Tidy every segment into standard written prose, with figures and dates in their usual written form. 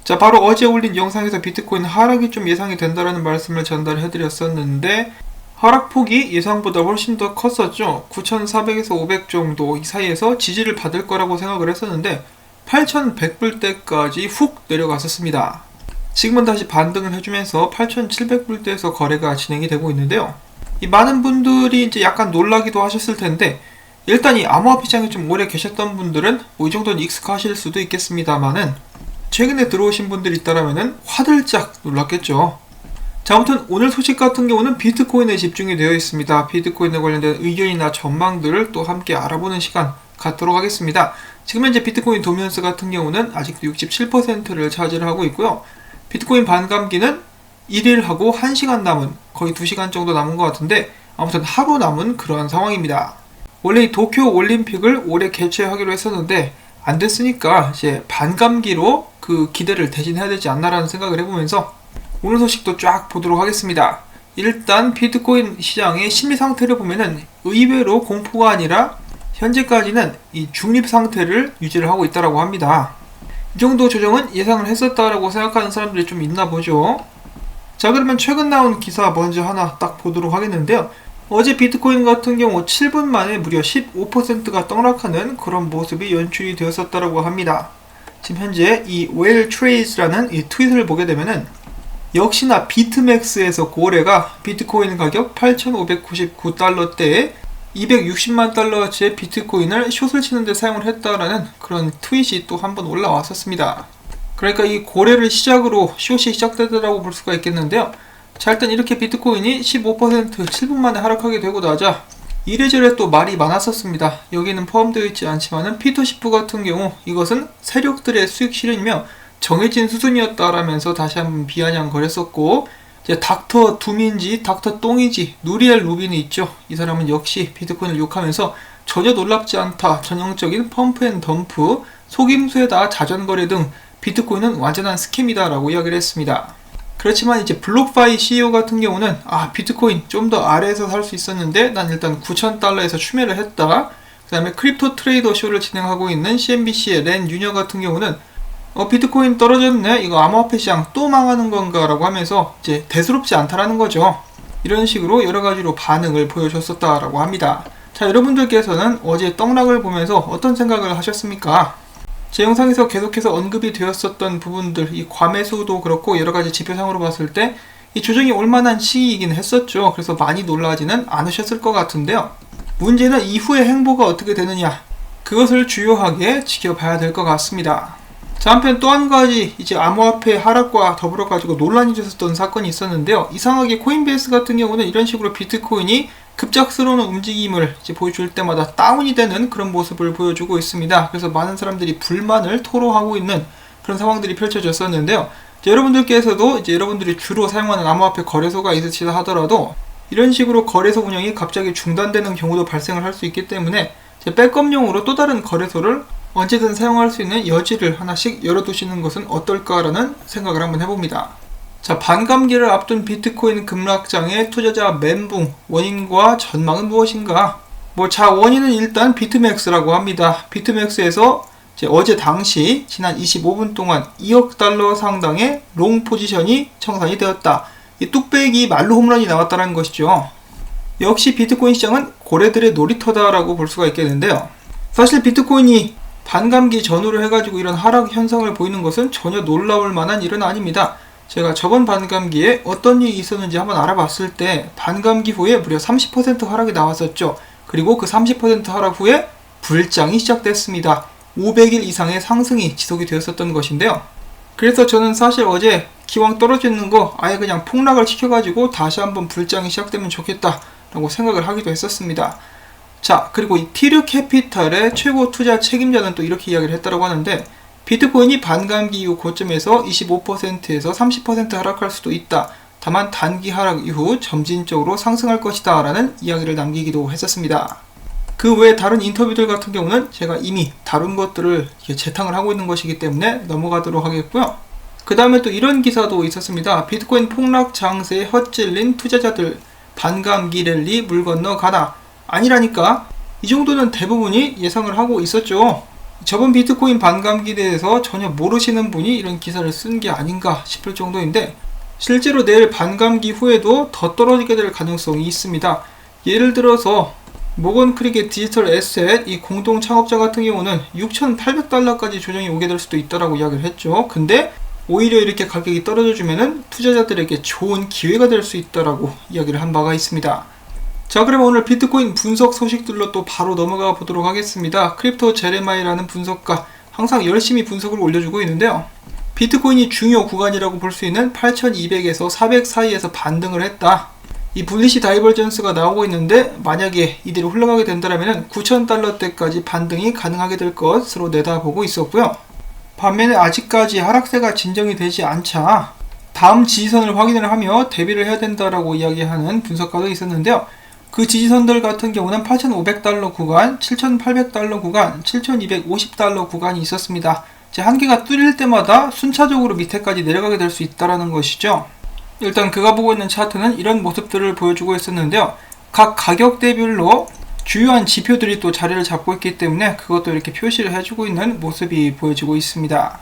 자, 바로 어제 올린 영상에서 비트코인 하락이 좀 예상이 된다라는 말씀을 전달해드렸었는데 하락폭이 예상보다 훨씬 더 컸었죠. 9,400에서 500 정도 이 사이에서 지지를 받을 거라고 생각을 했었는데 8,100불대까지 훅 내려갔었습니다. 지금은 다시 반등을 해주면서 8,700불대에서 거래가 진행이 되고 있는데요. 이 많은 분들이 이제 약간 놀라기도 하셨을 텐데 일단 이 암호화폐 시장에 좀 오래 계셨던 분들은 이 정도는 익숙하실 수도 있겠습니다만은 최근에 들어오신 분들이 있다라면은 화들짝 놀랐겠죠. 자, 아무튼 오늘 소식 같은 경우는 비트코인에 집중이 되어 있습니다. 비트코인에 관련된 의견이나 전망들을 또 함께 알아보는 시간 갖도록 하겠습니다. 지금 현재 비트코인 도미넌스 같은 경우는 아직도 67%를 차지를 하고 있고요. 비트코인 반감기는 1일하고 1시간 남은, 거의 2시간 정도 남은 것 같은데 아무튼 하루 남은 그러한 상황입니다. 원래 이 도쿄 올림픽을 올해 개최하기로 했었는데 안 됐으니까 이제 반감기로 그 기대를 대신해야 되지 않나라는 생각을 해보면서 오늘 소식도 쫙 보도록 하겠습니다. 일단 비트코인 시장의 심리 상태를 보면은 의외로 공포가 아니라 현재까지는 이 중립 상태를 유지를 하고 있다고 합니다. 이 정도 조정은 예상을 했었다라고 생각하는 사람들이 좀 있나 보죠. 자, 그러면 최근 나온 기사 먼저 하나 딱 보도록 하겠는데요. 어제 비트코인 같은 경우 7분 만에 무려 15%가 떡락하는 그런 모습이 연출이 되었었다고 합니다. 지금 현재 이 Whale Trade라는 이 트윗을 보게 되면은 역시나 비트맥스에서 고래가 비트코인 가격 8,599달러대에 260만 달러어치의 비트코인을 숏을 치는데 사용을 했다라는 그런 트윗이 또 한번 올라왔었습니다. 그러니까 이 고래를 시작으로 숏이 시작되더라고 볼 수가 있겠는데요. 자, 일단 이렇게 비트코인이 15% 7분 만에 하락하게 되고 나자 이래저래 또 말이 많았었습니다. 여기는 포함되어 있지 않지만은 피터시프 같은 경우 이것은 세력들의 수익 실현이며 정해진 수순이었다라면서 다시 한번 비아냥거렸었고, 이제 닥터 둠인지 닥터 똥인지 누리엘 루빈이 있죠. 이 사람은 역시 비트코인을 욕하면서 전혀 놀랍지 않다, 전형적인 펌프 앤 덤프, 속임수에다 자전거래 등 비트코인은 완전한 스캠이다 라고 이야기를 했습니다. 그렇지만 이제 블록파이 CEO 같은 경우는 비트코인 좀 더 아래에서 살 수 있었는데 난 일단 9,000달러에서 추매를 했다. 그 다음에 크립토 트레이더 쇼를 진행하고 있는 CNBC의 렌 유녀 같은 경우는 비트코인 떨어졌네, 이거 암호화폐 시장 또 망하는 건가 라고 하면서 이제 대수롭지 않다라는 거죠. 이런 식으로 여러가지로 반응을 보여줬었다라고 합니다. 자, 여러분들께서는 어제 떡락을 보면서 어떤 생각을 하셨습니까? 제 영상에서 계속해서 언급이 되었었던 부분들, 이 과매수도 그렇고 여러가지 지표상으로 봤을 때 이 조정이 올만한 시기이긴 했었죠. 그래서 많이 놀라지는 않으셨을 것 같은데요. 문제는 이후의 행보가 어떻게 되느냐, 그것을 주요하게 지켜봐야 될 것 같습니다. 자, 한편 또 한 가지 이제 암호화폐 하락과 더불어 가지고 논란이 됐었던 사건이 있었는데요. 이상하게 코인베이스 같은 경우는 이런 식으로 비트코인이 급작스러운 움직임을 이제 보여줄 때마다 다운이 되는 그런 모습을 보여주고 있습니다. 그래서 많은 사람들이 불만을 토로하고 있는 그런 상황들이 펼쳐졌었는데요. 여러분들께서도 이제 여러분들이 주로 사용하는 암호화폐 거래소가 있으시다 하더라도 이런 식으로 거래소 운영이 갑자기 중단되는 경우도 발생을 할 수 있기 때문에 백업용으로 또 다른 거래소를 언제든 사용할 수 있는 여지를 하나씩 열어두시는 것은 어떨까라는 생각을 한번 해봅니다. 자, 반감기를 앞둔 비트코인 급락장의 투자자 멘붕, 원인과 전망은 무엇인가? 원인은 일단 비트맥스라고 합니다. 비트맥스에서 어제 당시 지난 25분 동안 2억 달러 상당의 롱 포지션이 청산이 되었다. 이 뚝배기 말로 홈런이 나왔다는 것이죠. 역시 비트코인 시장은 고래들의 놀이터다라고 볼 수가 있겠는데요. 사실 비트코인이 반감기 전후로 해가지고 이런 하락 현상을 보이는 것은 전혀 놀라울 만한 일은 아닙니다. 제가 저번 반감기에 어떤 일이 있었는지 한번 알아봤을 때 반감기 후에 무려 30% 하락이 나왔었죠. 그리고 그 30% 하락 후에 불장이 시작됐습니다. 500일 이상의 상승이 지속이 되었었던 것인데요. 그래서 저는 사실 어제 기왕 떨어지는 거 아예 그냥 폭락을 시켜가지고 다시 한번 불장이 시작되면 좋겠다 라고 생각을 하기도 했었습니다. 자, 그리고 이 티르 캐피탈의 최고 투자 책임자는 또 이렇게 이야기를 했다고 하는데 비트코인이 반감기 이후 고점에서 25%에서 30% 하락할 수도 있다. 다만 단기 하락 이후 점진적으로 상승할 것이다 라는 이야기를 남기기도 했었습니다. 그 외에 다른 인터뷰들 같은 경우는 제가 이미 다룬 것들을 재탕을 하고 있는 것이기 때문에 넘어가도록 하겠고요. 그 다음에 또 이런 기사도 있었습니다. 비트코인 폭락 장세에 헛질린 투자자들, 반감기 랠리 물 건너 가다. 아니라니까 이 정도는 대부분이 예상을 하고 있었죠. 저번 비트코인 반감기에 대해서 전혀 모르시는 분이 이런 기사를 쓴 게 아닌가 싶을 정도인데, 실제로 내일 반감기 후에도 더 떨어지게 될 가능성이 있습니다. 예를 들어서 모건 크릭의 디지털 에셋 이 공동 창업자 같은 경우는 6,800달러까지 조정이 오게 될 수도 있다라고 이야기를 했죠. 근데 오히려 이렇게 가격이 떨어져 주면은 투자자들에게 좋은 기회가 될 수 있다라고 이야기를 한 바가 있습니다. 자, 그럼 오늘 비트코인 분석 소식들로 또 바로 넘어가 보도록 하겠습니다. 크립토 제레마이라는 분석가 항상 열심히 분석을 올려주고 있는데요. 비트코인이 중요 구간이라고 볼 수 있는 8200에서 400 사이에서 반등을 했다. 이 불리시 다이버전스가 나오고 있는데, 만약에 이대로 흘러가게 된다면 9,000달러대까지 반등이 가능하게 될 것으로 내다보고 있었고요. 반면에 아직까지 하락세가 진정이 되지 않자 다음 지지선을 확인을 하며 대비를 해야 된다라고 이야기하는 분석가도 있었는데요. 그 지지선들 같은 경우는 8,500달러 구간, 7,800달러 구간, 7,250달러 구간이 있었습니다. 한 개가 뚫릴 때마다 순차적으로 밑에까지 내려가게 될 수 있다는 것이죠. 일단 그가 보고 있는 차트는 이런 모습들을 보여주고 있었는데요. 각 가격대별로 주요한 지표들이 또 자리를 잡고 있기 때문에 그것도 이렇게 표시를 해주고 있는 모습이 보여지고 있습니다.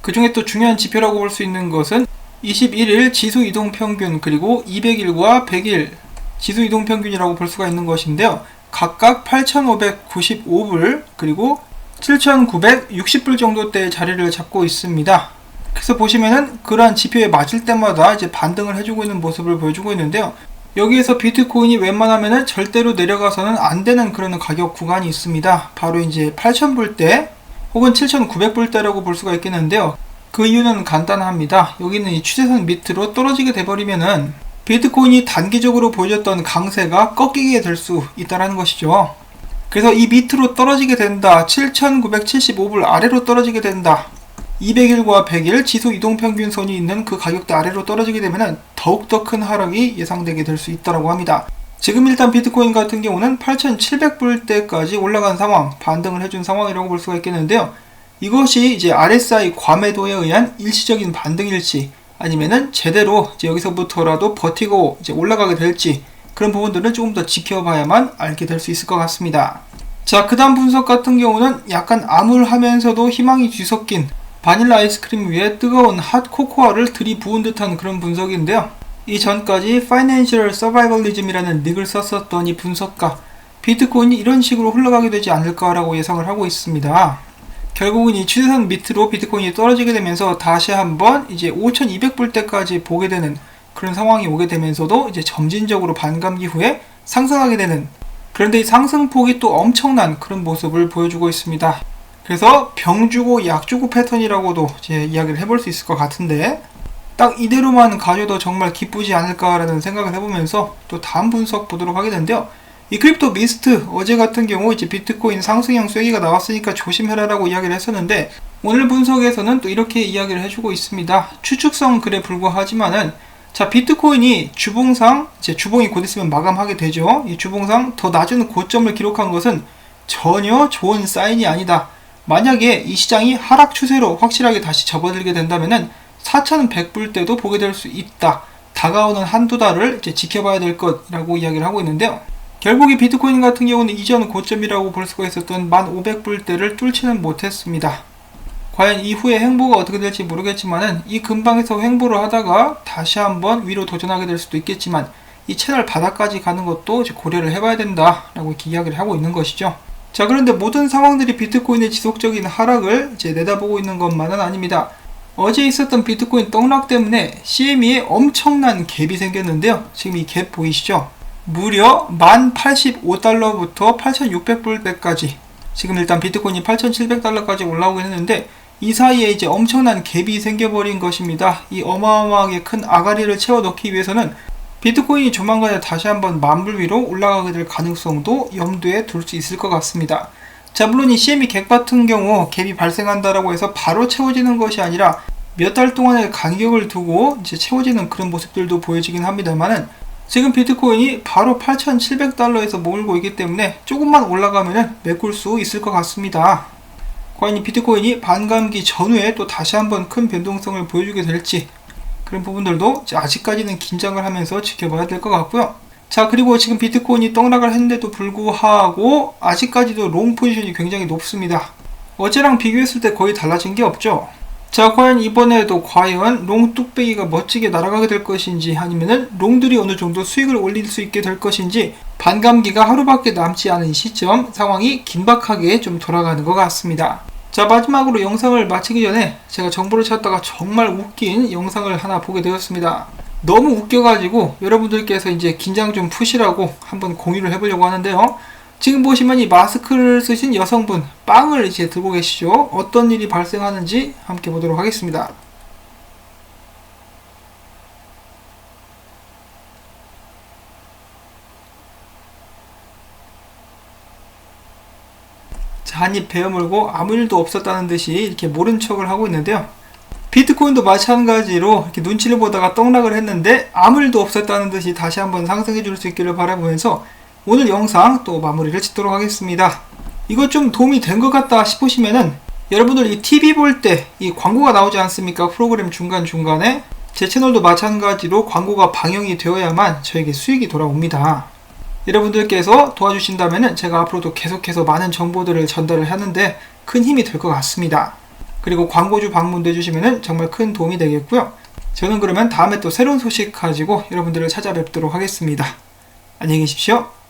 그 중에 또 중요한 지표라고 볼 수 있는 것은 21일 지수 이동평균, 그리고 200일과 100일 지수 이동평균이라고 볼 수가 있는 것인데요. 각각 8,595불 그리고 7,960불 정도대의 자리를 잡고 있습니다. 그래서 보시면은 그러한 지표에 맞을 때마다 이제 반등을 해주고 있는 모습을 보여주고 있는데요. 여기에서 비트코인이 웬만하면은 절대로 내려가서는 안 되는 그런 가격 구간이 있습니다. 바로 이제 8,000불대 혹은 7,900불대라고 볼 수가 있겠는데요. 그 이유는 간단합니다. 여기는 이 추세선 밑으로 떨어지게 돼버리면은 비트코인이 단기적으로 보여줬던 강세가 꺾이게 될 수 있다는 것이죠. 그래서 이 밑으로 떨어지게 된다, 7,975불 아래로 떨어지게 된다, 200일과 100일 지수 이동평균선이 있는 그 가격대 아래로 떨어지게 되면 더욱더 큰 하락이 예상되게 될 수 있다고 합니다. 지금 일단 비트코인 같은 경우는 8,700불대까지 올라간 상황, 반등을 해준 상황이라고 볼 수가 있겠는데요. 이것이 이제 RSI 과매도에 의한 일시적인 반등일지, 아니면은 제대로 이제 여기서부터라도 버티고 이제 올라가게 될지, 그런 부분들은 조금 더 지켜봐야만 알게 될 수 있을 것 같습니다. 자, 그 다음 분석 같은 경우는 약간 암울하면서도 희망이 뒤섞인 바닐라 아이스크림 위에 뜨거운 핫 코코아를 들이부은 듯한 그런 분석인데요. 이전까지 Financial Survivalism이라는 닉을 썼었던 이 분석가, 비트코인이 이런 식으로 흘러가게 되지 않을까라고 예상을 하고 있습니다. 결국은 이 추세선 밑으로 비트코인이 떨어지게 되면서 다시 한번 이제 5,200불대까지 보게 되는 그런 상황이 오게 되면서도 이제 점진적으로 반감기 후에 상승하게 되는, 그런데 이 상승폭이 또 엄청난 그런 모습을 보여주고 있습니다. 그래서 병 주고 약 주고 패턴이라고도 이제 이야기를 해볼 수 있을 것 같은데, 딱 이대로만 가져도 정말 기쁘지 않을까라는 생각을 해보면서 또 다음 분석 보도록 하게 되는데요. 이 크립토 미스트 어제 같은 경우 이제 비트코인 상승형 쐐기가 나왔으니까 조심해라라고 이야기를 했었는데, 오늘 분석에서는 또 이렇게 이야기를 해주고 있습니다. 추측성 글에 불과하지만은, 자, 비트코인이 주봉상, 이제 주봉이 곧 있으면 마감하게 되죠. 이 주봉상 더 낮은 고점을 기록한 것은 전혀 좋은 사인이 아니다. 만약에 이 시장이 하락 추세로 확실하게 다시 접어들게 된다면은 4,100불대도 보게 될 수 있다. 다가오는 한두 달을 이제 지켜봐야 될 것이라고 이야기를 하고 있는데요. 결국 이 비트코인 같은 경우는 이전 고점이라고 볼 수가 있었던 1,500불대를 뚫지는 못했습니다. 과연 이후에 행보가 어떻게 될지 모르겠지만은 이 근방에서 행보를 하다가 다시 한번 위로 도전하게 될 수도 있겠지만, 이 채널 바닥까지 가는 것도 이제 고려를 해봐야 된다라고 이렇게 이야기를 하고 있는 것이죠. 자, 그런데 모든 상황들이 비트코인의 지속적인 하락을 이제 내다보고 있는 것만은 아닙니다. 어제 있었던 비트코인 떡락 때문에 CME에 엄청난 갭이 생겼는데요. 지금 이 갭 보이시죠? 무려 1,085달러부터 8,600불대까지, 지금 일단 비트코인이 8,700달러까지 올라오고 있는데, 이 사이에 이제 엄청난 갭이 생겨버린 것입니다. 이 어마어마하게 큰 아가리를 채워 넣기 위해서는 비트코인이 조만간에 다시 한번 10,000불 위로 올라가게 될 가능성도 염두에 둘 수 있을 것 같습니다. 자, 물론 이 CME 갭 같은 경우 갭이 발생한다라고 해서 바로 채워지는 것이 아니라 몇 달 동안의 간격을 두고 이제 채워지는 그런 모습들도 보여지긴 합니다만은, 지금 비트코인이 바로 8,700달러에서 머물고 있기 때문에 조금만 올라가면은 메꿀 수 있을 것 같습니다. 과연 이 비트코인이 반감기 전후에 또 다시 한번 큰 변동성을 보여주게 될지, 그런 부분들도 아직까지는 긴장을 하면서 지켜봐야 될 것 같고요. 자, 그리고 지금 비트코인이 떡락을 했는데도 불구하고 아직까지도 롱 포지션이 굉장히 높습니다. 어제랑 비교했을 때 거의 달라진 게 없죠. 자, 과연 이번에도 과연 롱 뚝배기가 멋지게 날아가게 될 것인지, 아니면은 롱들이 어느 정도 수익을 올릴 수 있게 될 것인지, 반감기가 하루밖에 남지 않은 시점, 상황이 긴박하게 좀 돌아가는 것 같습니다. 자, 마지막으로 영상을 마치기 전에 제가 정보를 찾다가 정말 웃긴 영상을 하나 보게 되었습니다. 너무 웃겨가지고 여러분들께서 이제 긴장 좀 푸시라고 한번 공유를 해보려고 하는데요. 지금 보시면 이 마스크를 쓰신 여성분, 빵을 이제 들고 계시죠? 어떤 일이 발생하는지 함께 보도록 하겠습니다. 자, 한입 베어물고 아무 일도 없었다는 듯이 이렇게 모른 척을 하고 있는데요. 비트코인도 마찬가지로 이렇게 눈치를 보다가 떡락을 했는데 아무 일도 없었다는 듯이 다시 한번 상승해 줄 수 있기를 바라보면서 오늘 영상 또 마무리를 짓도록 하겠습니다. 이거 좀 도움이 된 것 같다 싶으시면은 여러분들 이 TV 볼 때 이 광고가 나오지 않습니까? 프로그램 중간중간에 제 채널도 마찬가지로 광고가 방영이 되어야만 저에게 수익이 돌아옵니다. 여러분들께서 도와주신다면은 제가 앞으로도 계속해서 많은 정보들을 전달을 하는데 큰 힘이 될 것 같습니다. 그리고 광고주 방문도 해주시면 정말 큰 도움이 되겠고요. 저는 그러면 다음에 또 새로운 소식 가지고 여러분들을 찾아뵙도록 하겠습니다. 안녕히 계십시오.